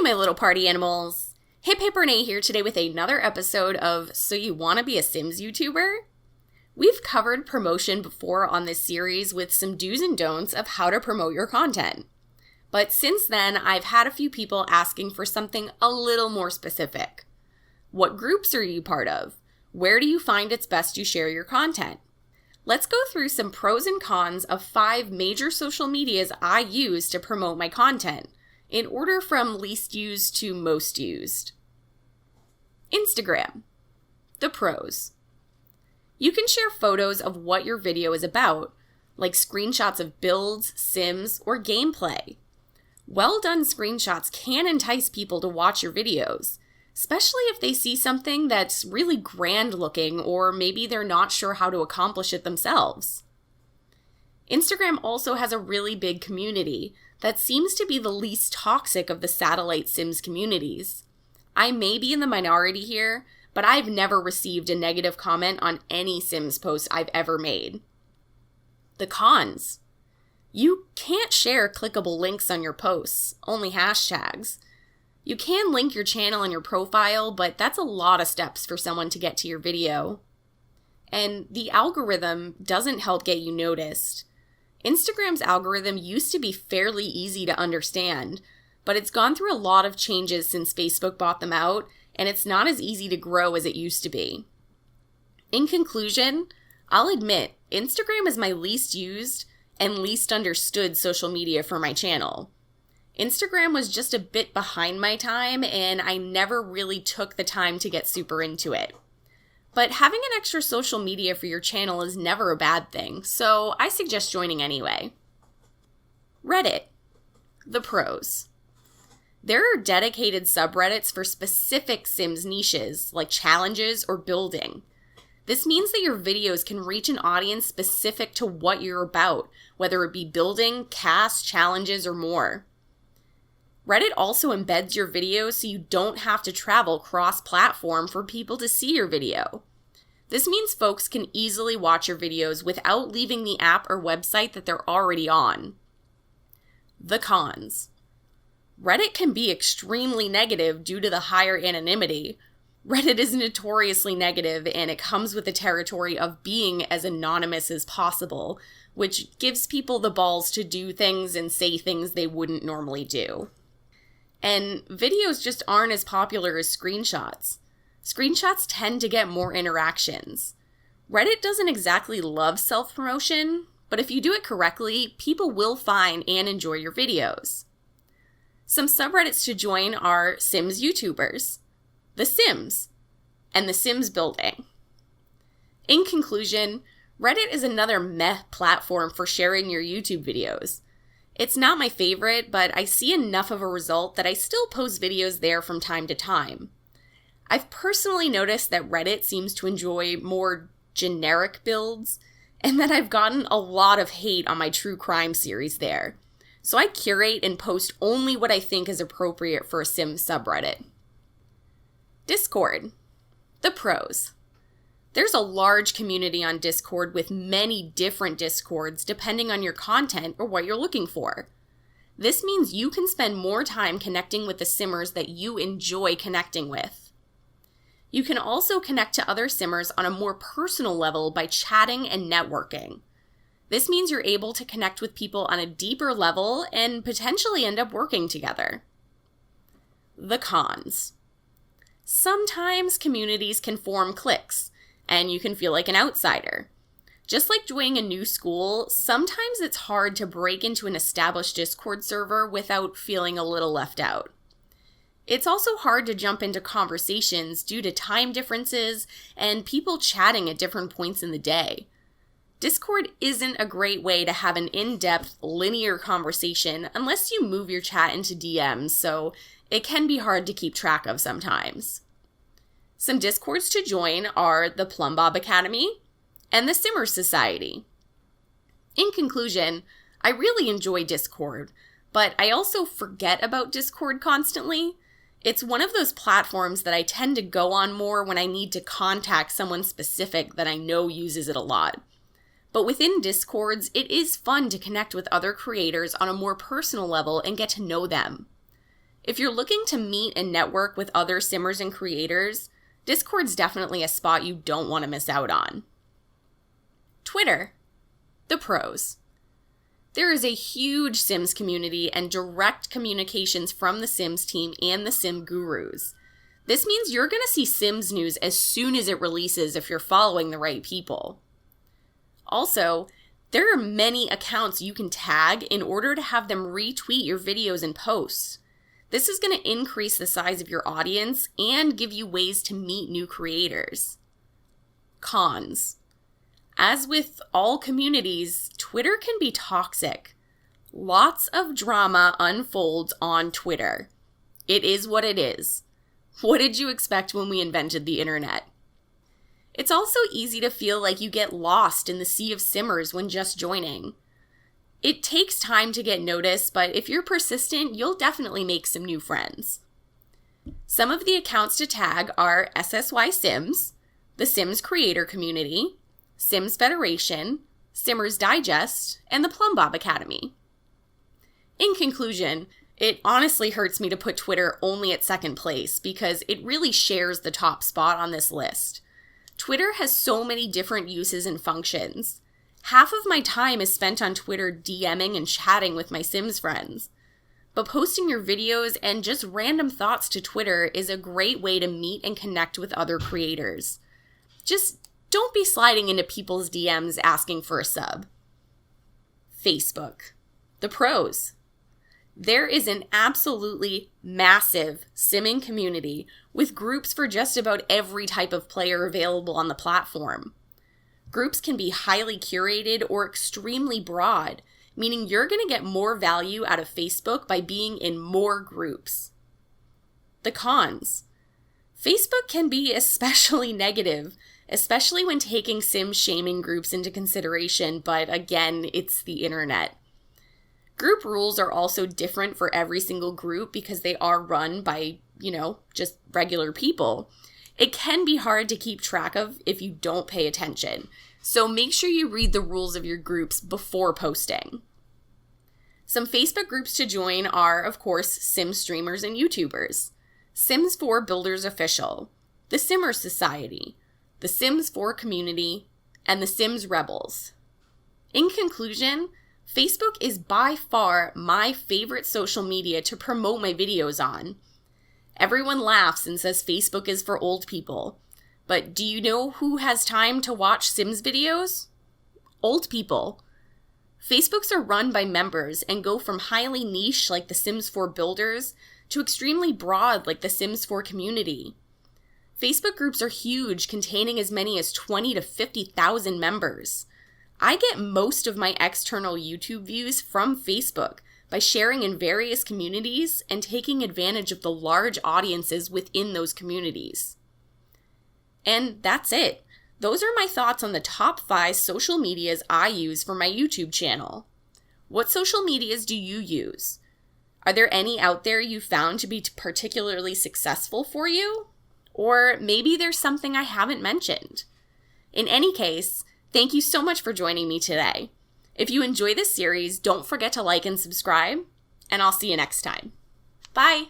my little party animals. Hiphiprenee here today with another episode of So You Wanna Be a Sims YouTuber? We've covered promotion before on this series with some do's and don'ts of how to promote your content. But since then, I've had a few people asking for something a little more specific. What groups are you part of? Where do you find it's best you share your content? Let's go through some pros and cons of 5 major social medias I use to promote my content, in order from least used to most used. Instagram. The pros. You can share photos of what your video is about, like screenshots of builds, sims, or gameplay. Well-done screenshots can entice people to watch your videos, especially if they see something that's really grand looking or maybe they're not sure how to accomplish it themselves. Instagram also has a really big community that seems to be the least toxic of the satellite Sims communities. I may be in the minority here, but I've never received a negative comment on any Sims post I've ever made. The cons. You can't share clickable links on your posts, only hashtags. You can link your channel and your profile, but that's a lot of steps for someone to get to your video. And the algorithm doesn't help get you noticed. Instagram's algorithm used to be fairly easy to understand, but it's gone through a lot of changes since Facebook bought them out, and it's not as easy to grow as it used to be. In conclusion, I'll admit, Instagram is my least used and least understood social media for my channel. Instagram was just a bit behind my time, and I never really took the time to get super into it. But having an extra social media for your channel is never a bad thing, so I suggest joining anyway. Reddit. The pros. There are dedicated subreddits for specific Sims niches, like challenges or building. This means that your videos can reach an audience specific to what you're about, whether it be building, casts, challenges, or more. Reddit also embeds your videos so you don't have to travel cross-platform for people to see your video. This means folks can easily watch your videos without leaving the app or website that they're already on. The cons. Reddit can be extremely negative due to the higher anonymity. Reddit is notoriously negative, and it comes with the territory of being as anonymous as possible, which gives people the balls to do things and say things they wouldn't normally do. And videos just aren't as popular as screenshots. Screenshots tend to get more interactions. Reddit doesn't exactly love self-promotion, but if you do it correctly, people will find and enjoy your videos. Some subreddits to join are Sims YouTubers, The Sims, and The Sims Building. In conclusion, Reddit is another meh platform for sharing your YouTube videos. It's not my favorite, but I see enough of a result that I still post videos there from time to time. I've personally noticed that Reddit seems to enjoy more generic builds, and that I've gotten a lot of hate on my true crime series there. So I curate and post only what I think is appropriate for a Sims subreddit. Discord. The pros. There's a large community on Discord with many different Discords depending on your content or what you're looking for. This means you can spend more time connecting with the Simmers that you enjoy connecting with. You can also connect to other Simmers on a more personal level by chatting and networking. This means you're able to connect with people on a deeper level and potentially end up working together. The cons. Sometimes communities can form cliques, and you can feel like an outsider. Just like joining a new school, sometimes it's hard to break into an established Discord server without feeling a little left out. It's also hard to jump into conversations due to time differences and people chatting at different points in the day. Discord isn't a great way to have an in-depth, linear conversation unless you move your chat into DMs, so it can be hard to keep track of sometimes. Some Discords to join are the Plumbob Academy and the Simmer Society. In conclusion, I really enjoy Discord, but I also forget about Discord constantly. It's one of those platforms that I tend to go on more when I need to contact someone specific that I know uses it a lot. But within Discords, it is fun to connect with other creators on a more personal level and get to know them. If you're looking to meet and network with other simmers and creators, Discord's definitely a spot you don't want to miss out on. Twitter. The pros. There is a huge Sims community and direct communications from the Sims team and the Sim gurus. This means you're going to see Sims news as soon as it releases if you're following the right people. Also, there are many accounts you can tag in order to have them retweet your videos and posts. This is going to increase the size of your audience and give you ways to meet new creators. Cons. As with all communities, Twitter can be toxic. Lots of drama unfolds on Twitter. It is what it is. What did you expect when we invented the internet? It's also easy to feel like you get lost in the sea of simmers when just joining. It takes time to get noticed, but if you're persistent, you'll definitely make some new friends. Some of the accounts to tag are SSY-Sims, the Sims Creator Community, Sims Federation, Simmers Digest, and the Plumbob Academy. In conclusion, it honestly hurts me to put Twitter only at second place because it really shares the top spot on this list. Twitter has so many different uses and functions. Half of my time is spent on Twitter DMing and chatting with my Sims friends. But posting your videos and just random thoughts to Twitter is a great way to meet and connect with other creators. Just don't be sliding into people's DMs asking for a sub. Facebook. The pros. There is an absolutely massive simming community with groups for just about every type of player available on the platform. Groups can be highly curated or extremely broad, meaning you're going to get more value out of Facebook by being in more groups. The cons. Facebook can be especially negative, especially when taking sim shaming groups into consideration, but again, it's the internet. Group rules are also different for every single group because they are run by, just regular people. It can be hard to keep track of if you don't pay attention, so make sure you read the rules of your groups before posting. Some Facebook groups to join are, of course, Sim streamers and YouTubers, Sims 4 Builders Official, the Simmers Society, the Sims 4 Community, and the Sims Rebels. In conclusion, Facebook is by far my favorite social media to promote my videos on. Everyone laughs and says Facebook is for old people. But do you know who has time to watch Sims videos? Old people. Facebooks are run by members and go from highly niche like the Sims 4 Builders to extremely broad like the Sims 4 Community. Facebook groups are huge, containing as many as 20 to 50,000 members. I get most of my external YouTube views from Facebook by sharing in various communities and taking advantage of the large audiences within those communities. And that's it. Those are my thoughts on the top 5 social medias I use for my YouTube channel. What social medias do you use? Are there any out there you found to be particularly successful for you? Or maybe there's something I haven't mentioned. In any case, thank you so much for joining me today. If you enjoy this series, don't forget to like and subscribe, and I'll see you next time. Bye!